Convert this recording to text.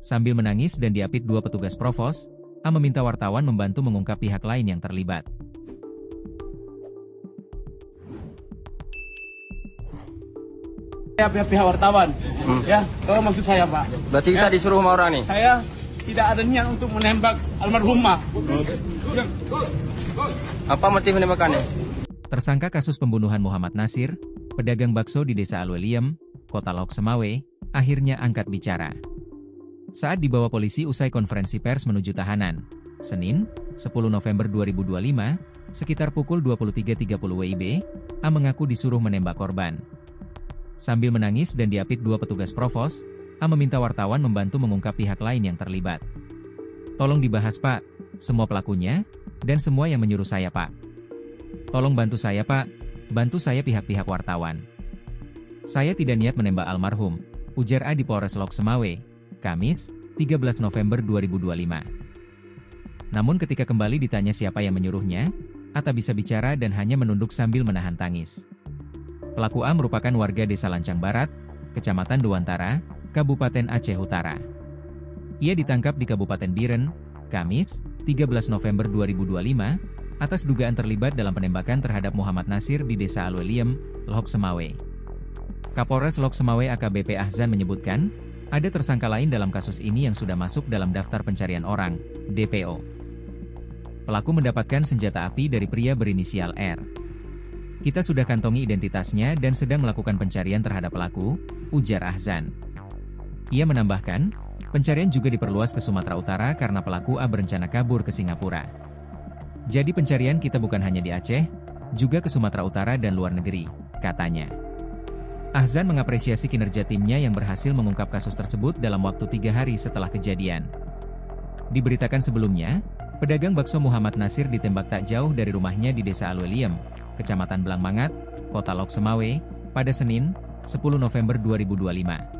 Sambil menangis dan diapit dua petugas provos, A meminta wartawan membantu mengungkap pihak lain yang terlibat. Pihak wartawan, ya, kalau maksud saya Pak. Berarti kita disuruh sama orang nih? Saya tidak ada niat untuk menembak almarhumah. Apa motif penembakannya? Tersangka kasus pembunuhan Muhammad Nasir, pedagang bakso di Desa Alweliem, Kota Lok Semawe, akhirnya angkat bicara. Saat dibawa polisi usai konferensi pers menuju tahanan, Senin, 10 November 2025, sekitar pukul 23.30 WIB, A mengaku disuruh menembak korban. Sambil menangis dan diapit dua petugas provos, A meminta wartawan membantu mengungkap pihak lain yang terlibat. "Tolong dibahas Pak, semua pelakunya, dan semua yang menyuruh saya Pak. Tolong bantu saya Pak, bantu saya pihak-pihak wartawan. Saya tidak niat menembak almarhum," ujar A di Polres Lok Semawe, Kamis, 13 November 2025. Namun ketika kembali ditanya siapa yang menyuruhnya, A tak bisa bicara dan hanya menunduk sambil menahan tangis. Pelaku A merupakan warga Desa Lancang Barat, Kecamatan Dewantara, Kabupaten Aceh Utara. Ia ditangkap di Kabupaten Biren, Kamis, 13 November 2025, atas dugaan terlibat dalam penembakan terhadap Muhammad Nasir di Desa Alweliem, Lok Semawe. Kapolres Lok Semawe AKBP Ahzan menyebutkan, ada tersangka lain dalam kasus ini yang sudah masuk dalam daftar pencarian orang, DPO. Pelaku mendapatkan senjata api dari pria berinisial R. "Kita sudah kantongi identitasnya dan sedang melakukan pencarian terhadap pelaku," ujar Ahzan. Ia menambahkan, pencarian juga diperluas ke Sumatera Utara karena pelaku A berencana kabur ke Singapura. "Jadi pencarian kita bukan hanya di Aceh, juga ke Sumatera Utara dan luar negeri," katanya. Ahzan mengapresiasi kinerja timnya yang berhasil mengungkap kasus tersebut dalam waktu 3 hari setelah kejadian. Diberitakan sebelumnya, pedagang bakso Muhammad Nasir ditembak tak jauh dari rumahnya di Desa Alweliem, Kecamatan Blangmangat, Kota Lok Semawe, pada Senin, 10 November 2025.